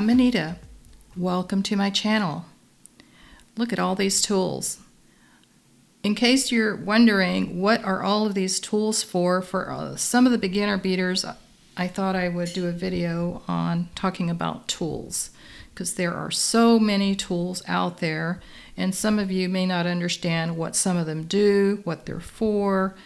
I'm Anita. Welcome to my channel. Look at all these tools. In case you're wondering what are all of these tools for some of the beginner beaters, I thought I would do a video on talking about tools because there are so many tools out there, and some of you may not understand what some of them do, what they're for,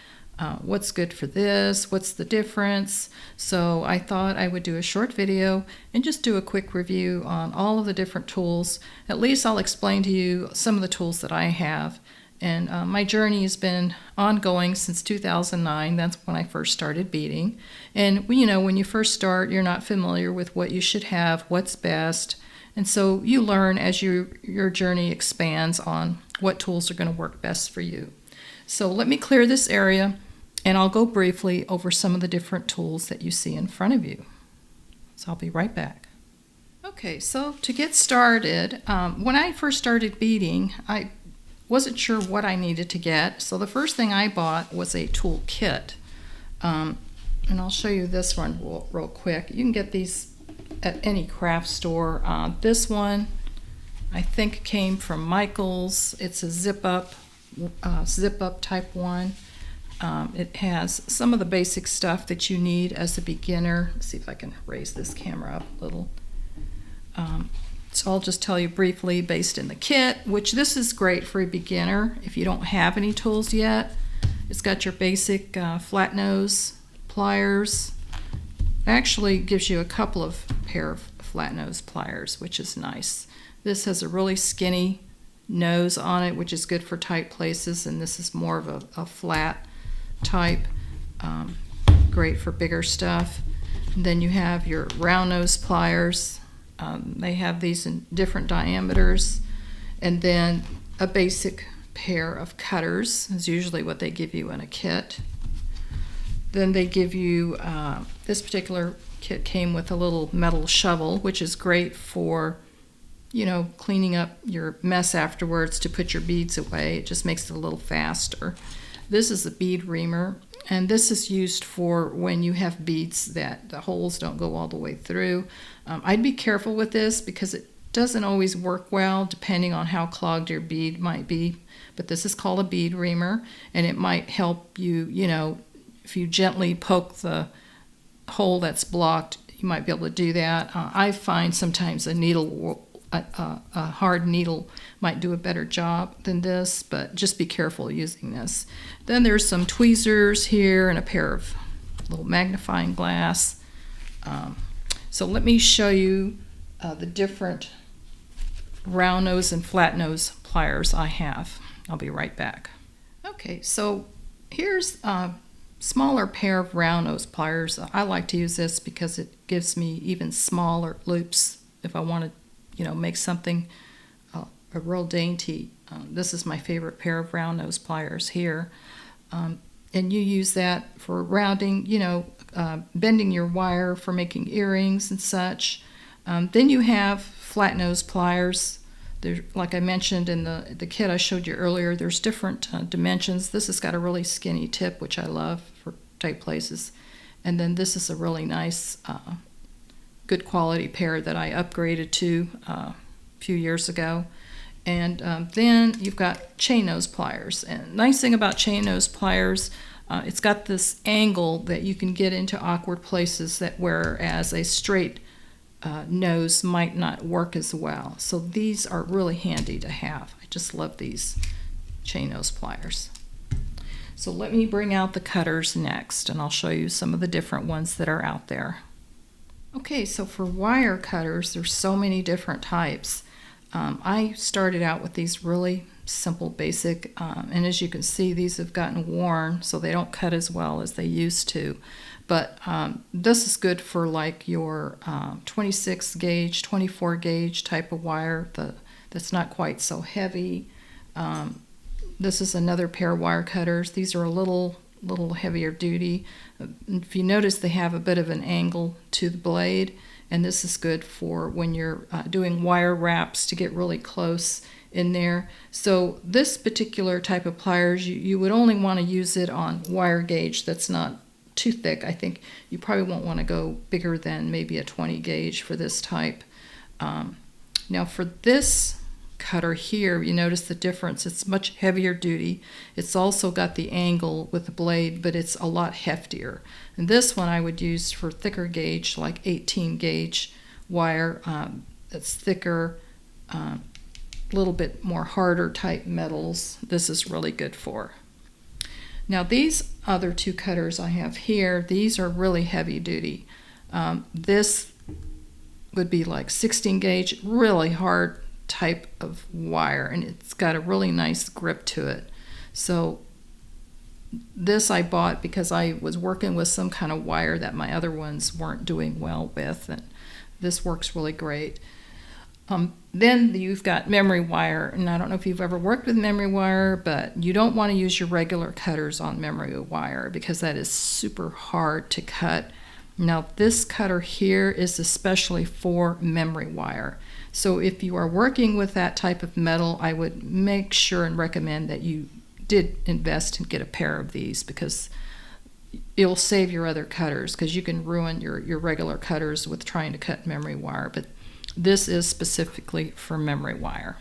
what's good for this, what's the difference. So I thought I would do a short video and just do a quick review on all of the different tools. At least I'll explain to you some of the tools that I have. And my journey has been ongoing since 2009. That's when I first started beading. And you know, when you first start, you're not familiar with what you should have, what's best. And so you learn as your journey expands on what tools are going to work best for you. So let me clear this area, and I'll go briefly over some of the different tools that you see in front of you. So I'll be right back. Okay, so to get started, when I first started beading, I wasn't sure what I needed to get. So the first thing I bought was a tool kit. And I'll show you this one real quick. You can get these at any craft store. This one, I think, came from Michael's. It's a zip up type one. It has some of the basic stuff that you need as a beginner. Let's see if I can raise this camera up a little. So I'll just tell you briefly based in the kit, which this is great for a beginner if you don't have any tools yet. It's got your basic flat nose pliers. It actually gives you a couple of pair of flat nose pliers, which is nice. This has a really skinny nose on it, which is good for tight places, and this is more of a flat type, great for bigger stuff. And then you have your round nose pliers. They have these in different diameters, and then a basic pair of cutters is usually what they give you in a kit. Then they give you, this particular kit came with a little metal shovel, which is great for, you know, cleaning up your mess afterwards to put your beads away. It just makes it a little faster. This is a bead reamer, and this is used for when you have beads that the holes don't go all the way through. I'd be careful with this because it doesn't always work well depending on how clogged your bead might be. But this is called a bead reamer, and it might help you, you know, if you gently poke the hole that's blocked, you might be able to do that. I find sometimes a needle, a hard needle might do a better job than this, but just be careful using this. Then there's some tweezers here and a pair of little magnifying glass. So let me show you the different round nose and flat nose pliers I have. I'll be right back. Okay, so here's a smaller pair of round nose pliers. I like to use this because it gives me even smaller loops if I want to, you know, make something a real dainty. This is my favorite pair of round nose pliers here. And you use that for rounding, you know, bending your wire for making earrings and such. Then you have flat nose pliers. There, like I mentioned in the kit I showed you earlier, there's different dimensions. This has got a really skinny tip, which I love for tight places. And then this is a really nice, good quality pair that I upgraded to a few years ago. And then you've got chain nose pliers. And nice thing about chain nose pliers, it's got this angle that you can get into awkward places that whereas a straight nose might not work as well. So these are really handy to have. I just love these chain nose pliers. So let me bring out the cutters next, and I'll show you some of the different ones that are out there. Okay, so for wire cutters, there's so many different types. I started out with these really simple, basic, and as you can see, these have gotten worn, so they don't cut as well as they used to. But this is good for like your 26 gauge, 24 gauge type of wire that's not quite so heavy. This is another pair of wire cutters. These are a little heavier duty. If you notice, they have a bit of an angle to the blade, and this is good for when you're doing wire wraps to get really close in there. So this particular type of pliers, you would only want to use it on wire gauge that's not too thick. I think you probably won't want to go bigger than maybe a 20 gauge for this type. Now for this cutter here, you notice the difference. It's much heavier duty. It's also got the angle with the blade, but it's a lot heftier. And this one I would use for thicker gauge, like 18 gauge wire. That's thicker, a little bit more harder type metals. This is really good for. Now these other two cutters I have here, these are really heavy duty. This would be like 16 gauge, really hard type of wire, and it's got a really nice grip to it. So this I bought because I was working with some kind of wire that my other ones weren't doing well with, and this works really great. Then you've got memory wire, and I don't know if you've ever worked with memory wire, but you don't want to use your regular cutters on memory wire because that is super hard to cut. Now this cutter here is especially for memory wire. So if you are working with that type of metal, I would make sure and recommend that you did invest and get a pair of these, because it'll save your other cutters, because you can ruin your regular cutters with trying to cut memory wire. But this is specifically for memory wire.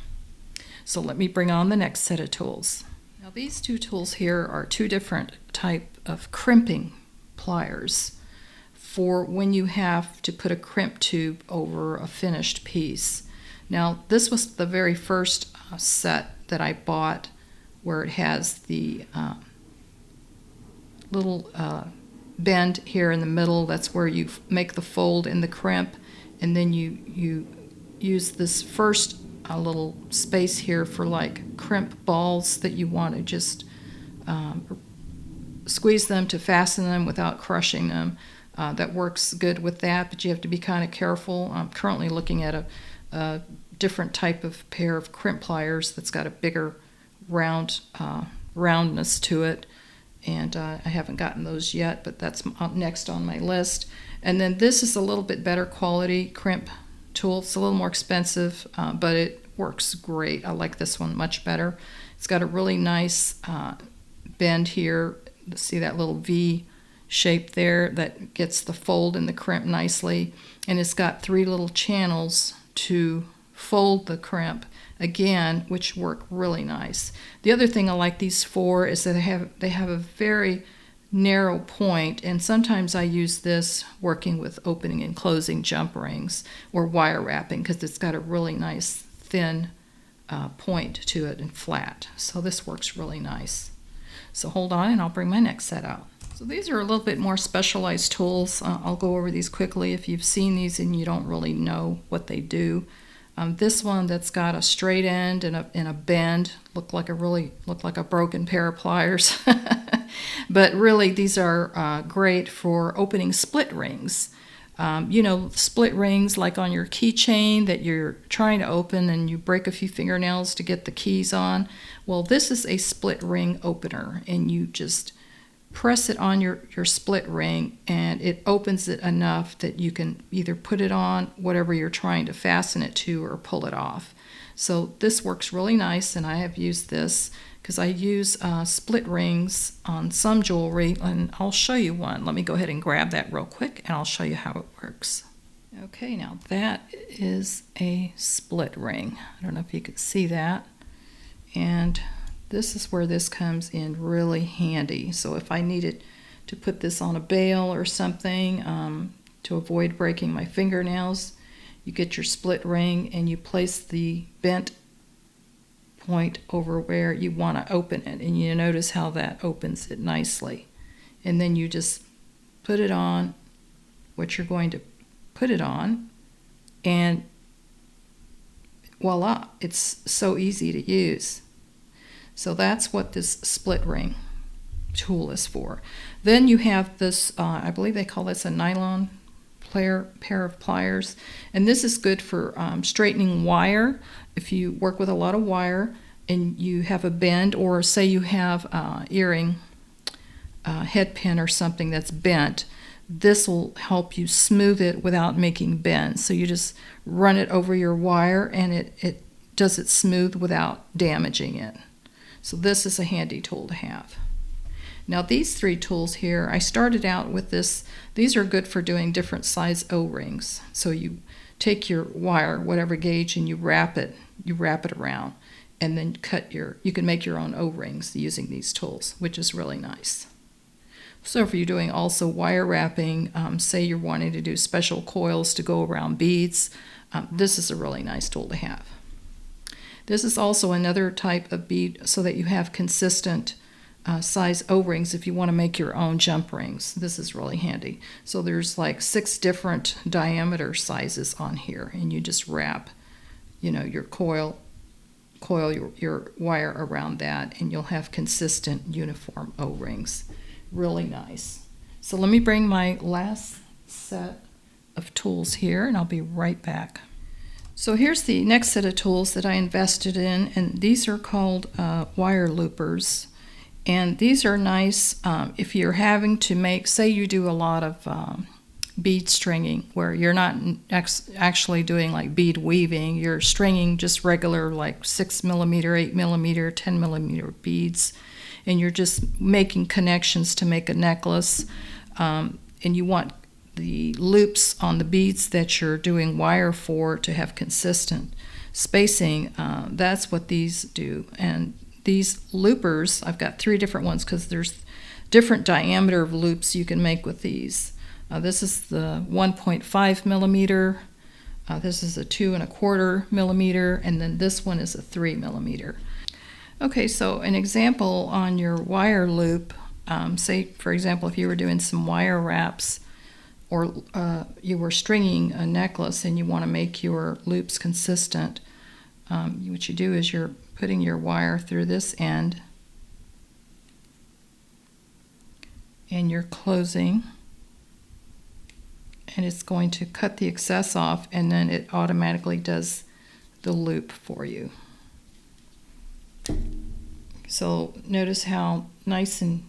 So let me bring on the next set of tools. Now these two tools here are two different type of crimping pliers for when you have to put a crimp tube over a finished piece. Now this was the very first set that I bought, where it has the little bend here in the middle. That's where you make the fold in the crimp, and then you use this first little space here for like crimp balls that you want to just squeeze them to fasten them without crushing them. That works good with that, but you have to be kind of careful. I'm currently looking at a different type of pair of crimp pliers that's got a bigger roundness to it, and I haven't gotten those yet, but that's next on my list. And then this is a little bit better quality crimp tool. It's a little more expensive, but it works great. I like this one much better. It's got a really nice bend here. See that little V shape there that gets the fold in the crimp nicely, and it's got 3 little channels to fold the crimp again, which work really nice. The other thing I like these for is that they have a very narrow point, and sometimes I use this working with opening and closing jump rings or wire wrapping, because it's got a really nice thin point to it and flat. So this works really nice. So hold on and I'll bring my next set out. So these are a little bit more specialized tools. I'll go over these quickly if you've seen these and you don't really know what they do. This one that's got a straight end and a bend look like a broken pair of pliers. But really these are great for opening split rings. You know, split rings like on your keychain that you're trying to open and you break a few fingernails to get the keys on. Well, this is a split ring opener, and you just press it on your split ring and it opens it enough that you can either put it on whatever you're trying to fasten it to or pull it off. So this works really nice, and I have used this because I use split rings on some jewelry, and I'll show you one. Let me go ahead and grab that real quick and I'll show you how it works. Okay, now that is a split ring. I don't know if you can see that. And this is where this comes in really handy. So if I needed to put this on a bail or something to avoid breaking my fingernails, you get your split ring and you place the bent point over where you want to open it, and you notice how that opens it nicely. And then you just put it on what you're going to put it on, and voila, it's so easy to use. So that's what this split ring tool is for. Then you have this, I believe they call this a nylon pair of pliers, and this is good for straightening wire. If you work with a lot of wire and you have a bend, or say you have earring head pin or something that's bent, this will help you smooth it without making bends. So you just run it over your wire and it does it smooth without damaging it. So this is a handy tool to have. Now these 3 tools here, I started out with this. These are good for doing different size O-rings. So you take your wire, whatever gauge, and you wrap it around, and then you can make your own O-rings using these tools, which is really nice. So if you're doing also wire wrapping, say you're wanting to do special coils to go around beads, this is a really nice tool to have. This is also another type of bead so that you have consistent size O-rings if you want to make your own jump rings. This is really handy. So there's like 6 different diameter sizes on here, and you just wrap, your coil your wire around that, and you'll have consistent uniform O-rings. Really nice. So let me bring my last set of tools here, and I'll be right back. So here's the next set of tools that I invested in, and these are called wire loopers. And these are nice if you're having to make, say you do a lot of bead stringing where you're not actually doing like bead weaving, you're stringing just regular like 6mm, 8mm, 10mm beads, and you're just making connections to make a necklace, and you want the loops on the beads that you're doing wire for to have consistent spacing. That's what these do. And these loopers, I've got 3 different ones because there's different diameter of loops you can make with these. This is the 1.5mm, this is a 2.25mm, and then this one is a 3mm. Okay, so an example on your wire loop, say for example if you were doing some wire wraps, or you were stringing a necklace and you want to make your loops consistent, what you do is you're putting your wire through this end and you're closing, and it's going to cut the excess off, and then it automatically does the loop for you. So notice how nice and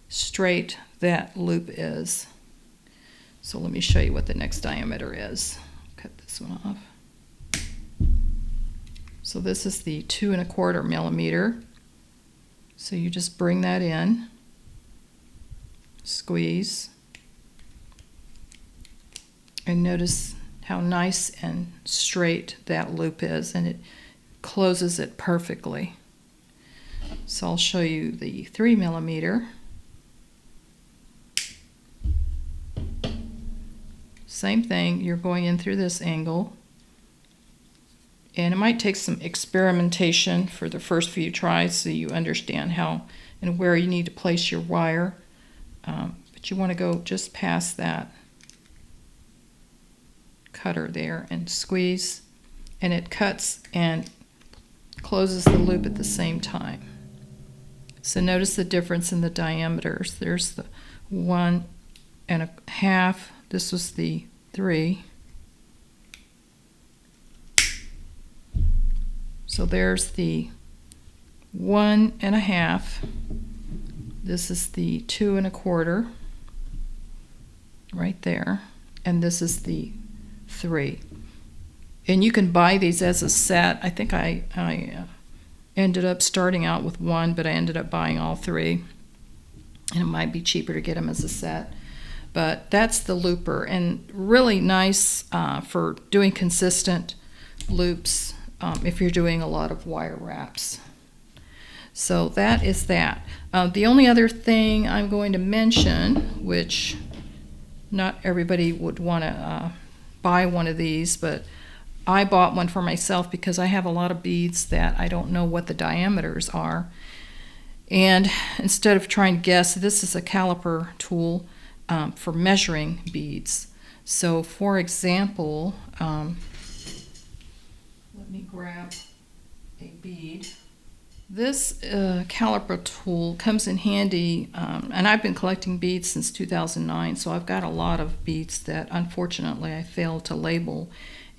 straight that loop is. So let me show you what the next diameter is. Cut this one off. So this is the 2.25mm. So you just bring that in, squeeze, and notice how nice and straight that loop is, and it closes it perfectly. So I'll show you the 3mm. Same thing, you're going in through this angle, and it might take some experimentation for the first few tries so you understand how and where you need to place your wire, but you want to go just past that cutter there and squeeze, and it cuts and closes the loop at the same time. So notice the difference in the diameters. There's the 1.5, this was the 3. So there's the 1.5. This is the 2.25 right there, and this is the 3. And you can buy these as a set. I think I ended up starting out with 1, but I ended up buying all 3, and it might be cheaper to get them as a set. But that's the looper, and really nice for doing consistent loops if you're doing a lot of wire wraps. So that is that. The only other thing I'm going to mention, which not everybody would want to buy one of these, but I bought one for myself because I have a lot of beads that I don't know what the diameters are. And instead of trying to guess, this is a caliper tool for measuring beads. So for example, let me grab a bead. This caliper tool comes in handy, and I've been collecting beads since 2009, so I've got a lot of beads that unfortunately I failed to label.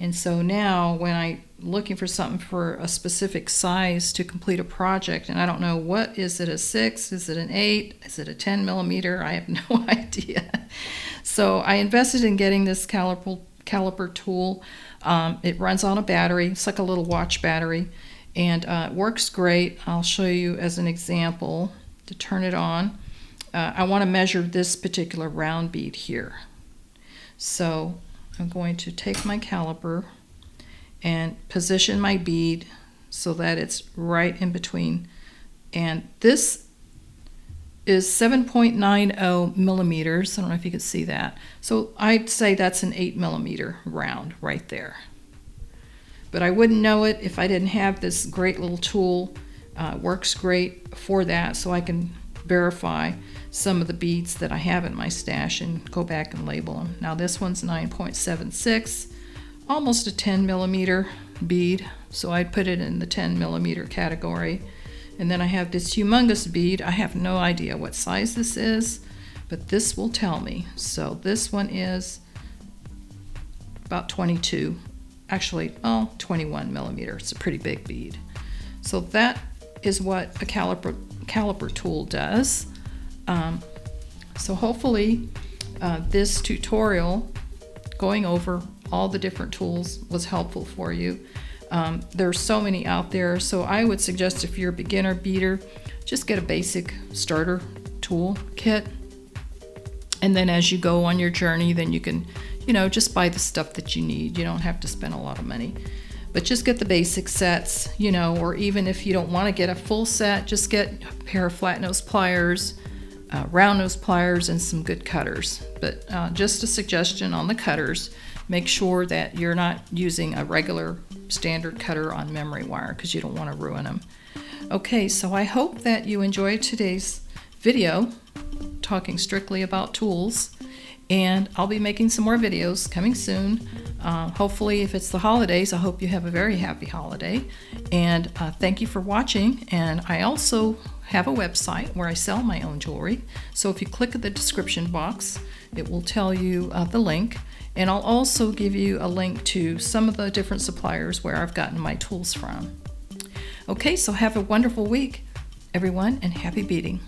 And so now when I'm looking for something for a specific size to complete a project, and I don't know what, is it a 6, is it an 8, is it a 10mm, I have no idea. So I invested in getting this caliper tool. It runs on a battery, it's like a little watch battery, and it works great. I'll show you as an example to turn it on. I want to measure this particular round bead here. So I'm going to take my caliper and position my bead so that it's right in between. And this is 7.90 millimeters. I don't know if you can see that. So I'd say that's an 8 millimeter round right there. But I wouldn't know it if I didn't have this great little tool. Works great for that, so I can verify some of the beads that I have in my stash and go back and label them. Now this one's 9.76, almost a 10 millimeter bead, so I'd put it in the 10 millimeter category. And then I have this humongous bead. I have no idea what size this is, but this will tell me. So this one is about 22, actually, 21 millimeter. It's a pretty big bead. So that is what a caliper tool does. So hopefully this tutorial going over all the different tools was helpful for you. There's so many out there, so I would suggest if you're a beginner beater, just get a basic starter tool kit, and then as you go on your journey, then you can, just buy the stuff that you need. You don't have to spend a lot of money, but just get the basic sets, or even if you don't want to get a full set, just get a pair of flat nose pliers, round nose pliers, and some good cutters. But just a suggestion on the cutters, make sure that you're not using a regular standard cutter on memory wire because you don't want to ruin them. Okay, so I hope that you enjoyed today's video talking strictly about tools, and I'll be making some more videos coming soon. Hopefully, if it's the holidays, I hope you have a very happy holiday, and thank you for watching. And I also have a website where I sell my own jewelry, so if you click at the description box, it will tell you the link. And I'll also give you a link to some of the different suppliers where I've gotten my tools from. Okay, so have a wonderful week, everyone, and happy beading.